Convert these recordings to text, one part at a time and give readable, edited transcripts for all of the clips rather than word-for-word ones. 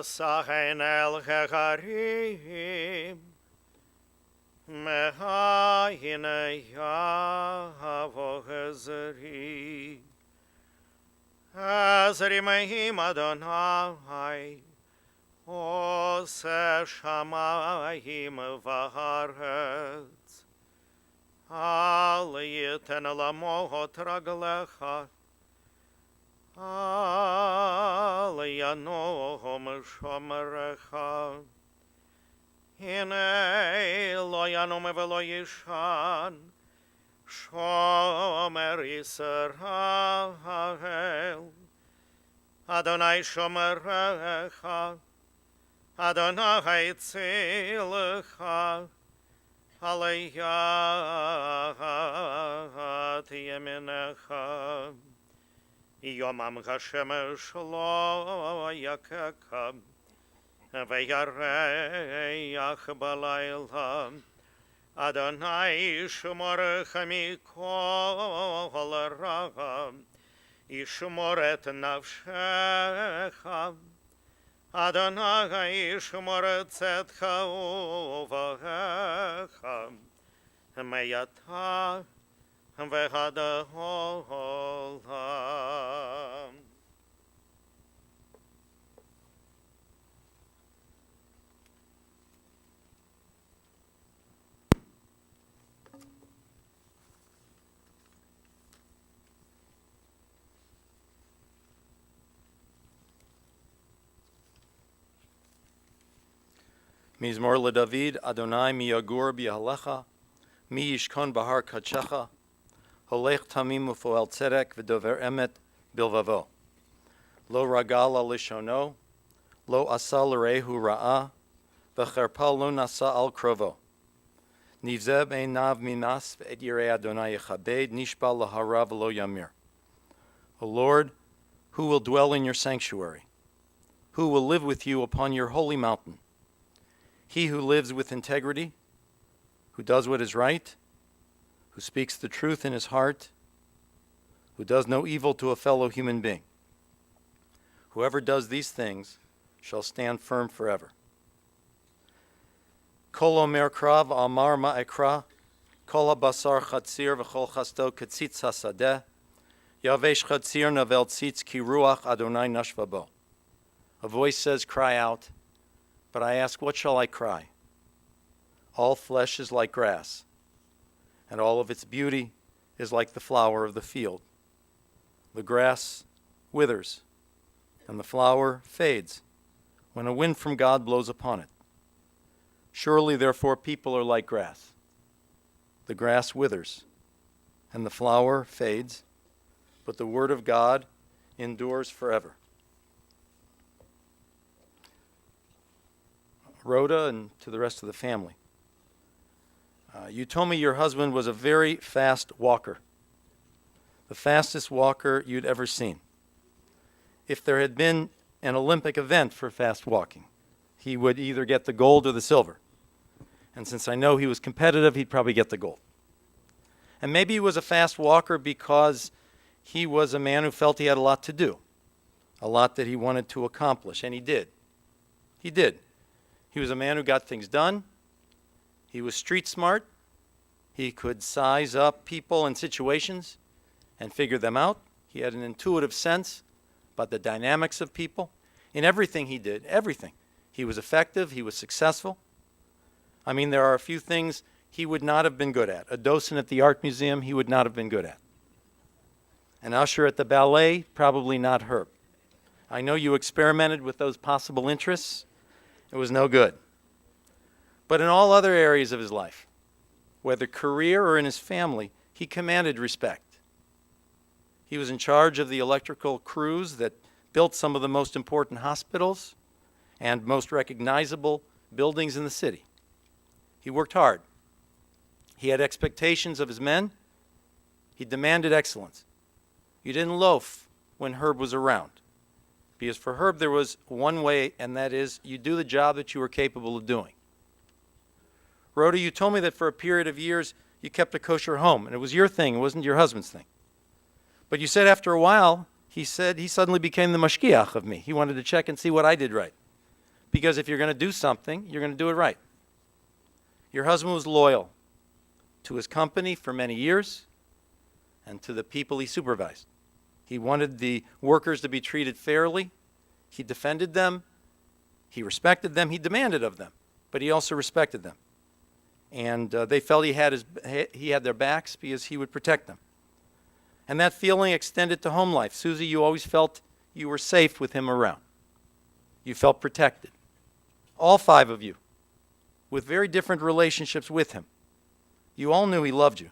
Mesahen el Hecharim Mehayin Yavo Hezri Ezri Mehim Adonai Ose Shamayim Vaharetz Al Yiten Lamohot Raglecha Al Yanohom Shomerecha Hine Lo Yanom Velo Yishan Shomer Yisrael Adonai Shomerecha Adonai Tzilcha Aliyat Yeminecha Yomam Hashemesh Lo Yakekam Veyareach Balayla Adonai Shmorecha Mikol Racham Yishmoret Nafshecha Adonai Shmoret Tzedcha Uvahecha Meyata Vehada Olam. Mizmor LeDavid, Adonai mi yagur b'yahalecha, mi yishkon bahar kadshecha, holech tamim ufoel tzedek v'dover emet bilvavo. Lo ragal al lishono, lo asa l'rehu ra'ah, v'cherpa lo nasa al krovo. Nivzeh be'einav minas v'et yirei Adonai yechabed, nishba l'hara v'lo yamir. O Lord, who will dwell in your sanctuary? Who will live with you upon your holy mountain? He who lives with integrity, who does what is right, who speaks the truth in his heart, who does no evil to a fellow human being. Whoever does these things shall stand firm forever. Kol omer krav amar ma'ekra, kol habasar chatzir v'chol chasto ketzitz hasadeh, yavesh chatzir navel tzitz ki ruach Adonai nashva bo. A voice says, cry out. But I ask, what shall I cry? All flesh is like grass, and all of its beauty is like the flower of the field. The grass withers, and the flower fades when a wind from God blows upon it. Surely, therefore, people are like grass. The grass withers, and the flower fades, but the word of God endures forever. Rhoda and to the rest of the family. You told me your husband was a very fast walker, the fastest walker you'd ever seen. If there had been an Olympic event for fast walking, he would either get the gold or the silver. And since I know he was competitive, he'd probably get the gold. And maybe he was a fast walker because he was a man who felt he had a lot to do, a lot that he wanted to accomplish, and he did. He did. He was a man who got things done. He was street smart. He could size up people and situations and figure them out. He had an intuitive sense about the dynamics of people. In everything he did, everything. He was effective. He was successful. I mean, there are a few things he would not have been good at. A docent at the art museum, he would not have been good at. An usher at the ballet, probably not Herb. I know you experimented with those possible interests. It was no good. But in all other areas of his life, whether career or in his family, he commanded respect. He was in charge of the electrical crews that built some of the most important hospitals and most recognizable buildings in the city. He worked hard. He had expectations of his men. He demanded excellence. You didn't loaf when Herb was around. Because for Herb, there was one way, and that is you do the job that you were capable of doing. Rhoda, you told me that for a period of years, you kept a kosher home, and it was your thing. It wasn't your husband's thing. But you said after a while, he said he suddenly became the mashkiach of me. He wanted to check and see what I did right. because if you're going to do something, you're going to do it right. Your husband was loyal to his company for many years and to the people he supervised. He wanted the workers to be treated fairly. He defended them. He respected them. He demanded of them, but he also respected them. And they felt he had their backs because he would protect them. And that feeling extended to home life. Susie, you always felt you were safe with him around. You felt protected. All 5 of you, with very different relationships with him. You all knew he loved you.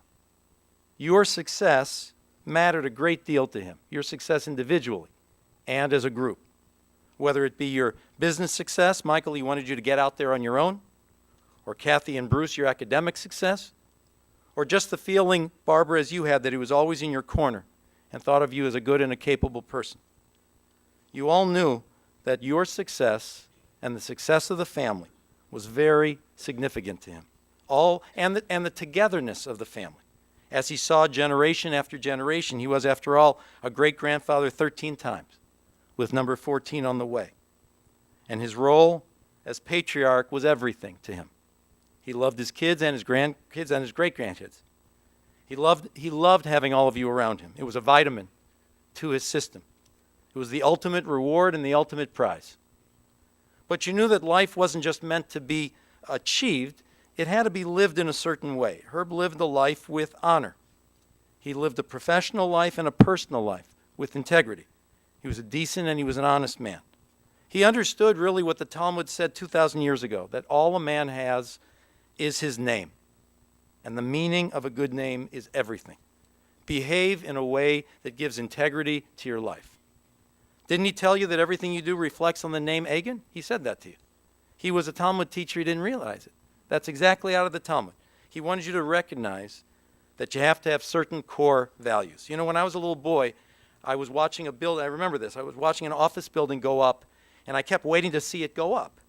Your success mattered a great deal to him, your success individually and as a group. Whether it be your business success, Michael, he wanted you to get out there on your own, or Kathy and Bruce, your academic success, or just the feeling, Barbara, as you had, that he was always in your corner and thought of you as a good and a capable person. You all knew that your success and the success of the family was very significant to him. And the togetherness of the family. As he saw generation after generation, he was, after all, a great-grandfather 13 times, with number 14 on the way. And his role as patriarch was everything to him. He loved his kids and his grandkids and his great-grandkids. He loved having all of you around him. It was a vitamin to his system. It was the ultimate reward and the ultimate prize. But you knew that life wasn't just meant to be achieved, it had to be lived in a certain way. Herb lived a life with honor. He lived a professional life and a personal life with integrity. He was a decent and he was an honest man. He understood really what the Talmud said 2,000 years ago, that all a man has is his name. And the meaning of a good name is everything. Behave in a way that gives integrity to your life. Didn't he tell you that everything you do reflects on the name Agin? He said that to you. He was a Talmud teacher, he didn't realize it. That's exactly out of the Talmud. He wanted you to recognize that you have to have certain core values. You know, when I was a little boy, I was watching a building, I remember this, I was watching an office building go up, and I kept waiting to see it go up.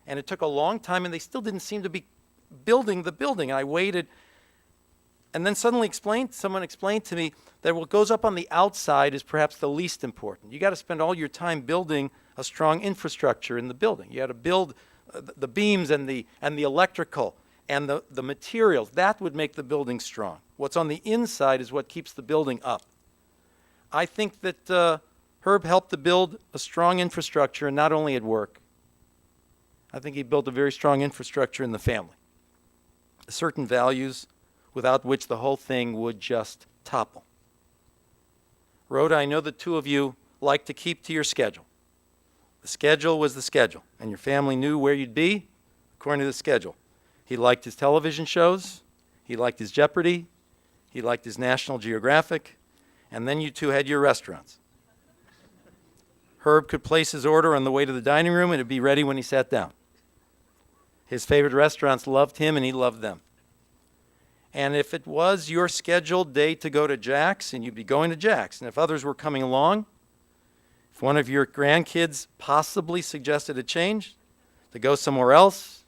And it took a long time, and they still didn't seem to be building the building. And I waited, and then suddenly someone explained to me that what goes up on the outside is perhaps the least important. You got to spend all your time building a strong infrastructure in the building. You got to build the beams and the electrical and the materials. That would make the building strong. What's on the inside is what keeps the building up. I think that Herb helped to build a strong infrastructure, and not only at work. I think he built a very strong infrastructure in the family. Certain values without which the whole thing would just topple. Rhoda, I know the 2 of you like to keep to your schedule. The schedule was the schedule, and your family knew where you'd be according to the schedule. He liked his television shows, he liked his Jeopardy, he liked his National Geographic, and then you 2 had your restaurants. Herb could place his order on the way to the dining room and it'd be ready when he sat down. His favorite restaurants loved him and he loved them. And if it was your scheduled day to go to Jack's, and you'd be going to Jack's, and if others were coming along, if one of your grandkids possibly suggested a change, to go somewhere else,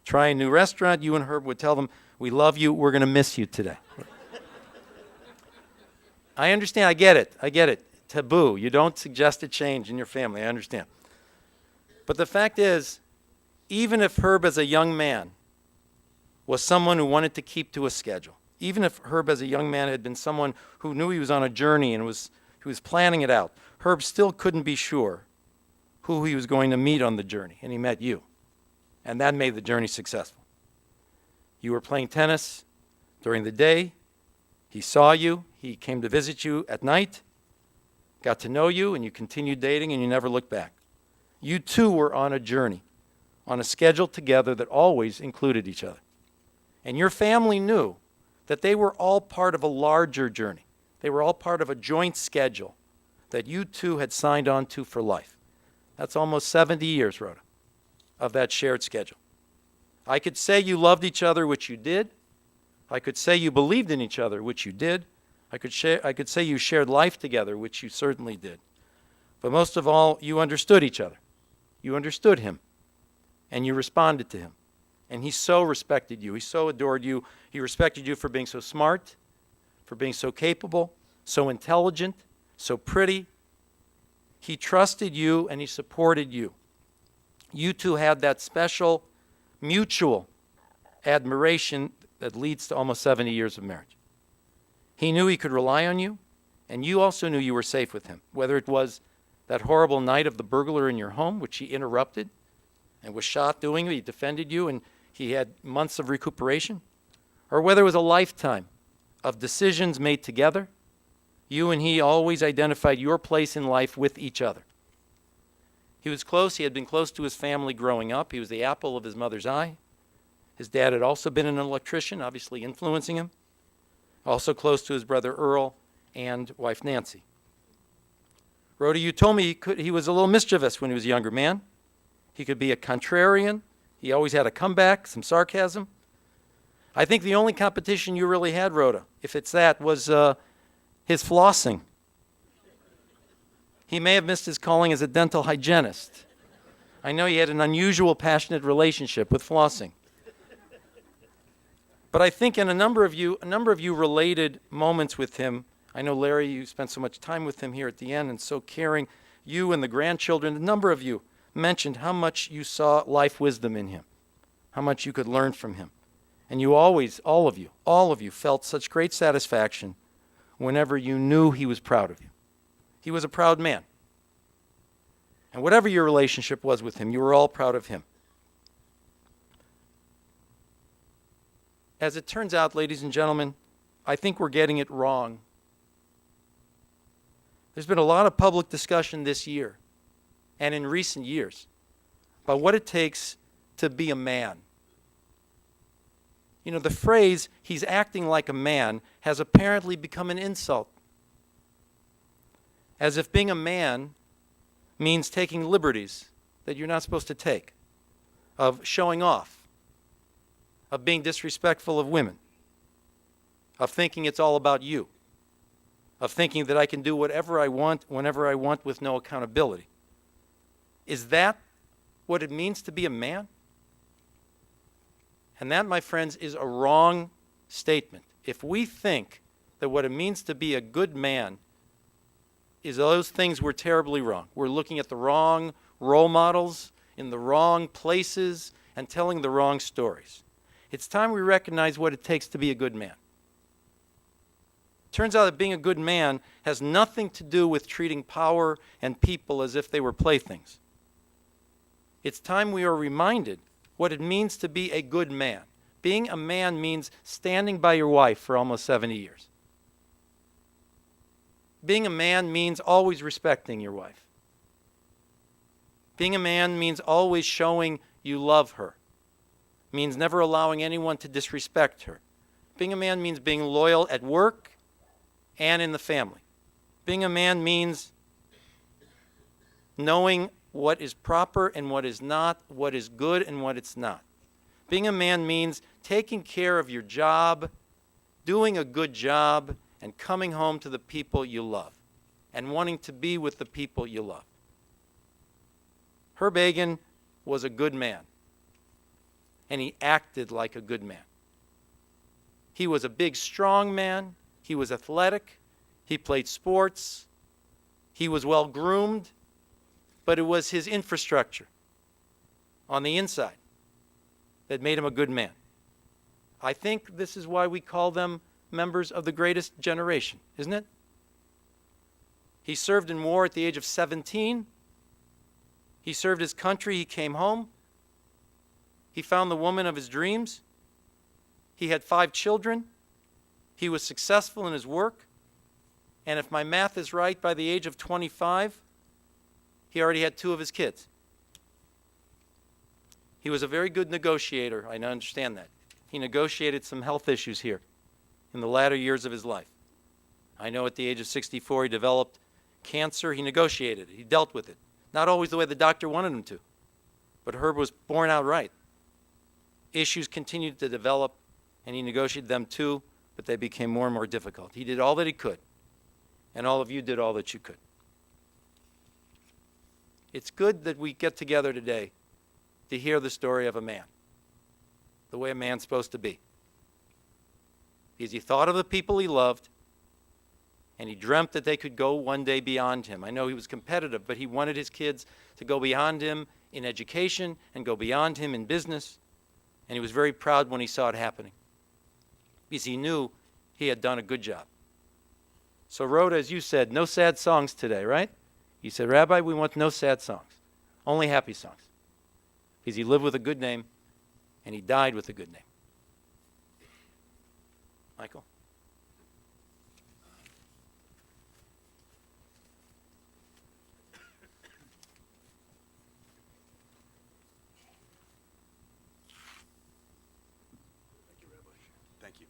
try a new restaurant, you and Herb would tell them, "We love you, we're going to miss you today." I understand, I get it. Taboo. You don't suggest a change in your family, I understand. But the fact is, even if Herb as a young man was someone who wanted to keep to a schedule, even if Herb as a young man had been someone who knew he was on a journey and who was planning it out, Herb still couldn't be sure who he was going to meet on the journey, and he met you. And that made the journey successful. You were playing tennis during the day. He saw you. He came to visit you at night, got to know you, and you continued dating, and you never looked back. You 2 were on a journey, on a schedule together that always included each other. And your family knew that they were all part of a larger journey. They were all part of a joint schedule that you 2 had signed on to for life. That's almost 70 years, Rhoda, of that shared schedule. I could say you loved each other, which you did. I could say you believed in each other, which you did. I could say you shared life together, which you certainly did. But most of all, you understood each other. You understood him, and you responded to him. And he so respected you. He so adored you. He respected you for being so smart, for being so capable, so intelligent, so pretty. He trusted you and he supported you. You two had that special mutual admiration that leads to almost 70 years of marriage. He knew he could rely on you, and you also knew you were safe with him, whether it was that horrible night of the burglar in your home, which he interrupted and was shot doing it. He defended you, and he had months of recuperation, or whether it was a lifetime of decisions made together. You and he always identified your place in life with each other. He was close. He had been close to his family growing up. He was the apple of his mother's eye. His dad had also been an electrician, obviously influencing him. Also close to his brother Earl and wife Nancy. Rhoda, you told me he was a little mischievous when he was a younger man. He could be a contrarian. He always had a comeback, some sarcasm. I think the only competition you really had, Rhoda, if it's that, was his flossing. He may have missed his calling as a dental hygienist. I know he had an unusual, passionate relationship with flossing. But I think in a number of you related moments with him. I know, Larry, you spent so much time with him here at the end and so caring. You and the grandchildren, a number of you mentioned how much you saw life wisdom in him, how much you could learn from him. And you always, all of you felt such great satisfaction whenever you knew he was proud of you. He was a proud man. And whatever your relationship was with him, you were all proud of him. As it turns out, ladies and gentlemen, I think we're getting it wrong. There's been a lot of public discussion this year and in recent years about what it takes to be a man. You know, the phrase, he's acting like a man, has apparently become an insult. As if being a man means taking liberties that you're not supposed to take, of showing off, of being disrespectful of women, of thinking it's all about you, of thinking that I can do whatever I want, whenever I want, with no accountability. Is that what it means to be a man? And that, my friends, is a wrong statement. If we think that what it means to be a good man is those things, we're terribly wrong. We're looking at the wrong role models in the wrong places and telling the wrong stories. It's time we recognize what it takes to be a good man. Turns out that being a good man has nothing to do with treating power and people as if they were playthings. It's time we are reminded what it means to be a good man. Being a man means standing by your wife for almost 70 years. Being a man means always respecting your wife. Being a man means always showing you love her. Means never allowing anyone to disrespect her. Being a man means being loyal at work and in the family. Being a man means knowing what is proper and what is not, what is good and what it's not. Being a man means taking care of your job, doing a good job, and coming home to the people you love and wanting to be with the people you love. Herb Agin was a good man, and he acted like a good man. He was a big, strong man. He was athletic. He played sports. He was well groomed, but it was his infrastructure on the inside that made him a good man. I think this is why we call them members of the greatest generation, isn't it? He served in war at the age of 17. He served his country. He came home. He found the woman of his dreams. He had 5 children. He was successful in his work. And if my math is right, by the age of 25, he already had 2 of his kids. He was a very good negotiator. I understand that. He negotiated some health issues here in the latter years of his life. I know at the age of 64 he developed cancer. He negotiated it. He dealt with it. Not always the way the doctor wanted him to. But Herb was born out right. Issues continued to develop, and he negotiated them too, but they became more and more difficult. He did all that he could, and all of you did all that you could. It's good that we get together today to hear the story of a man, the way a man's supposed to be. Because he thought of the people he loved, and he dreamt that they could go one day beyond him. I know he was competitive, but he wanted his kids to go beyond him in education and go beyond him in business, and he was very proud when he saw it happening because he knew he had done a good job. So Rhoda, as you said, no sad songs today, right? You said, Rabbi, we want no sad songs, only happy songs, because he lived with a good name and he died with a good name. Michael? Thank you.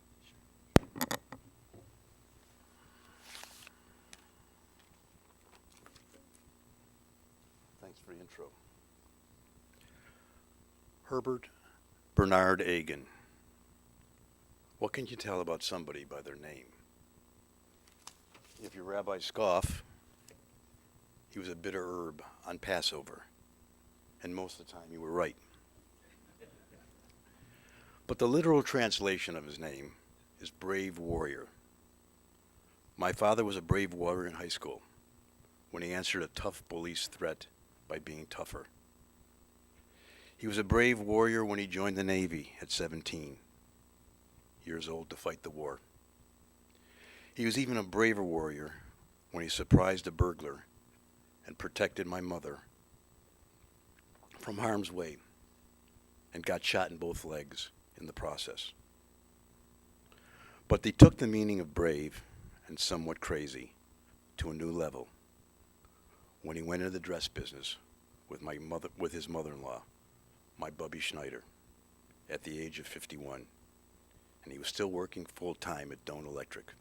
Thanks for the intro. Herbert Bernard Agin. What can you tell about somebody by their name? If your rabbi scoff, he was a bitter herb on Passover, and most of the time you were right. But the literal translation of his name is brave warrior. My father was a brave warrior in high school when he answered a tough bully's threat by being tougher. He was a brave warrior when he joined the Navy at 17 years old to fight the war. He was even a braver warrior when he surprised a burglar and protected my mother from harm's way and got shot in both legs in the process. But they took the meaning of brave and somewhat crazy to a new level when he went into the dress business with his mother-in-law, my Bubby Schneider, at the age of 51, and he was still working full-time at Doane Electric.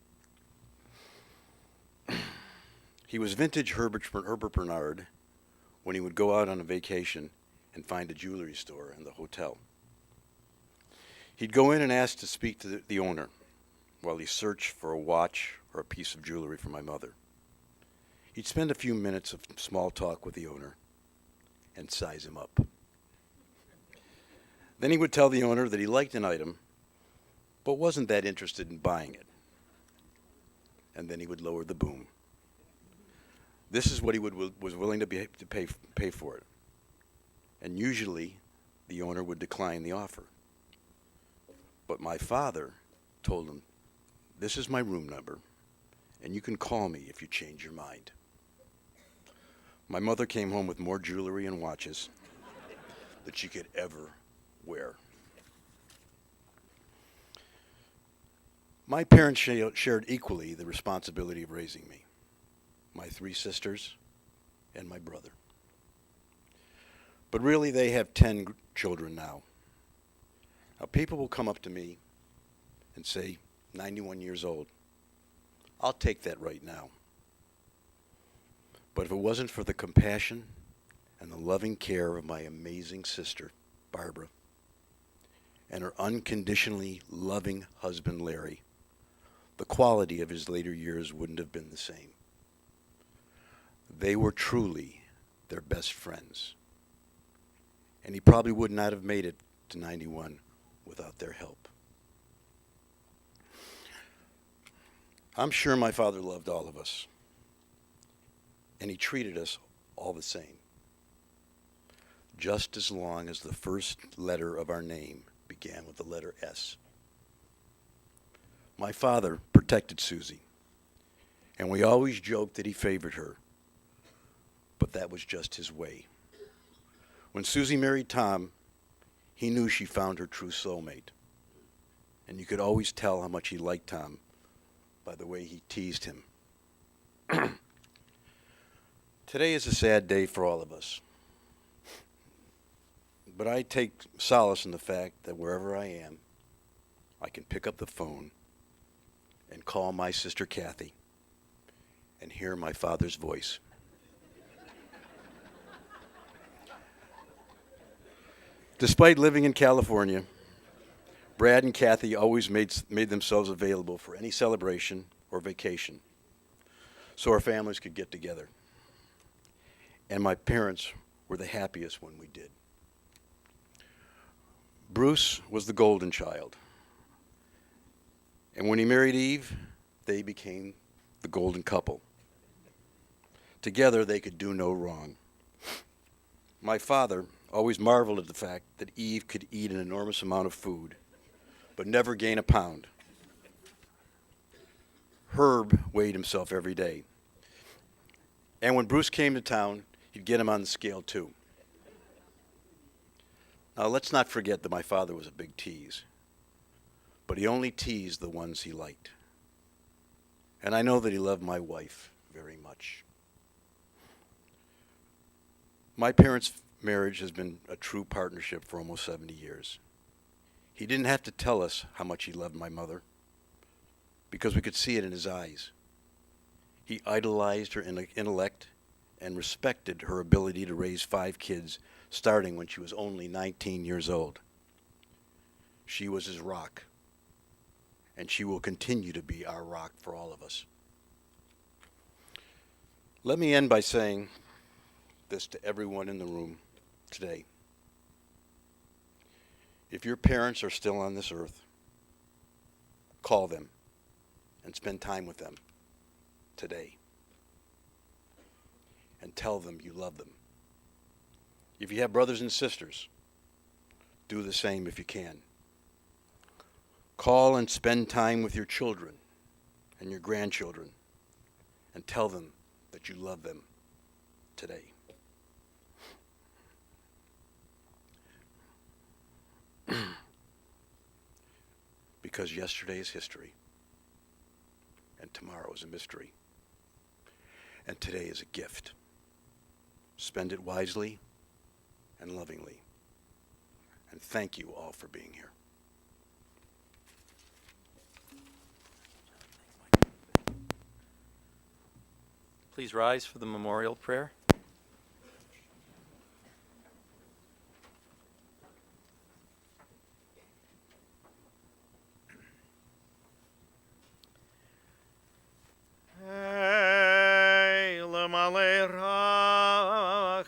He was vintage Herbert Bernard when he would go out on a vacation and find a jewelry store in the hotel. He'd go in and ask to speak to the owner while he searched for a watch or a piece of jewelry for my mother. He'd spend a few minutes of small talk with the owner and size him up. Then he would tell the owner that he liked an item but wasn't that interested in buying it. And then he would lower the boom. This is what he was willing to pay for it. And usually the owner would decline the offer. But my father told him, "This is my room number, and you can call me if you change your mind." My mother came home with more jewelry and watches that she could ever wear. My parents shared equally the responsibility of raising me, my 3 sisters, and my brother. But really, they have 10 children now. Now, people will come up to me and say, 91 years old, I'll take that right now. But if it wasn't for the compassion and the loving care of my amazing sister, Barbara, and her unconditionally loving husband, Larry, the quality of his later years wouldn't have been the same. They were truly their best friends. And he probably would not have made it to 91 without their help. I'm sure my father loved all of us, and he treated us all the same, just as long as the first letter of our name began with the letter S. My father protected Susie, and we always joked that he favored her, but that was just his way. When Susie married Tom, he knew she found her true soulmate, and you could always tell how much he liked Tom by the way he teased him. Today is a sad day for all of us, but I take solace in the fact that wherever I am, I can pick up the phone and call my sister Kathy and hear my father's voice. Despite living in California, Brad and Kathy always made themselves available for any celebration or vacation so our families could get together. And my parents were the happiest when we did. Bruce was the golden child. And when he married Eve, they became the golden couple. Together, they could do no wrong. My father always marveled at the fact that Eve could eat an enormous amount of food, but never gain a pound. Herb weighed himself every day. And when Bruce came to town, he'd get him on the scale too. Now let's not forget that my father was a big tease, but he only teased the ones he liked. And I know that he loved my wife very much. My parents' marriage has been a true partnership for almost 70 years. He didn't have to tell us how much he loved my mother, because we could see it in his eyes. He idolized her intellect and respected her ability to raise 5 kids, starting when she was only 19 years old. She was his rock, and she will continue to be our rock for all of us. Let me end by saying this to everyone in the room today. If your parents are still on this earth, call them and spend time with them today. And tell them you love them. If you have brothers and sisters, do the same if you can. Call and spend time with your children and your grandchildren and tell them that you love them today. Because yesterday is history, and tomorrow is a mystery, and today is a gift. Spend it wisely and lovingly. And thank you all for being here. Please rise for the memorial prayer.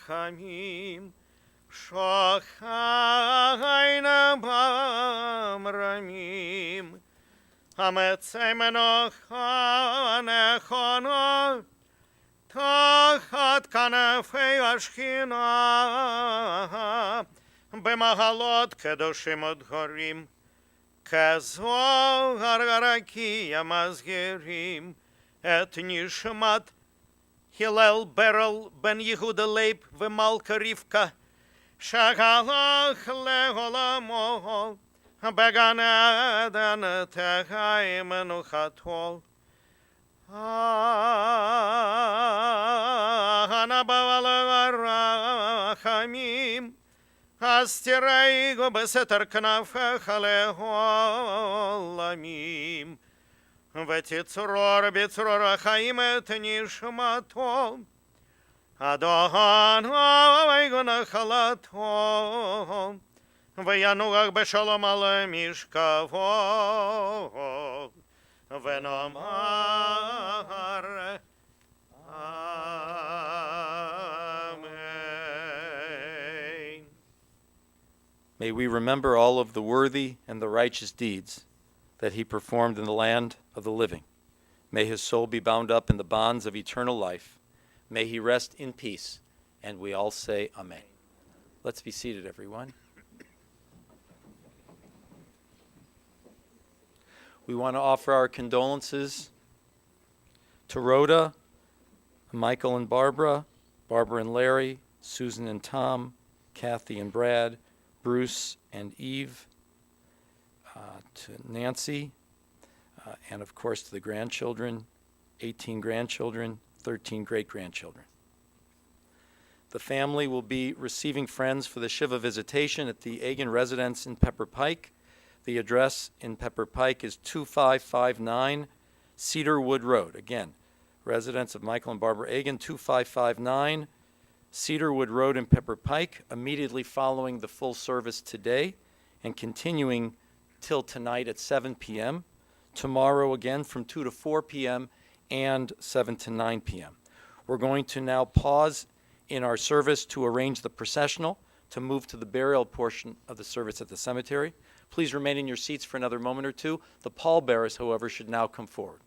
Rachamim, Shochayna Bamramim, Hametzemeno Chanechono, Tachat Kanafei Ashkina, Bemahalot Kedoshim Odhorim, Kazohar Garakia Mazgerim, Et Nishmat Hillel Beryl Ben Yehuda Leib V'Malka Rivka Shagalach Leholamo Began Eden Techaim Menuchatol Hanabavala Rachamim Astiraigo Beseter Knafecha Leholamim ותצרור בצרור החיים את נשמתו, אדוני ונחלתו, וינוח בשלום על משכבו, ונאמר Amen. May we remember all of the worthy and the righteous deeds that he performed in the land of the living. May his soul be bound up in the bonds of eternal life. May he rest in peace. And we all say Amen. Let's be seated, everyone. We want to offer our condolences to Rhoda, Michael and Barbara, Barbara and Larry, Susan and Tom, Kathy and Brad, Bruce and Eve, to Nancy, and of course to the grandchildren, 18 grandchildren, 13 great-grandchildren. The family will be receiving friends for the Shiva visitation at the Agin residence in Pepper Pike. The address in Pepper Pike is 2559 Cedarwood Road. Again, residence of Michael and Barbara Agin, 2559 Cedarwood Road in Pepper Pike, immediately following the full service today and continuing till tonight at 7 p.m., tomorrow again from 2 to 4 p.m., and 7 to 9 p.m. We're going to now pause in our service to arrange the processional to move to the burial portion of the service at the cemetery. Please remain in your seats for another moment or two. The pallbearers, however, should now come forward.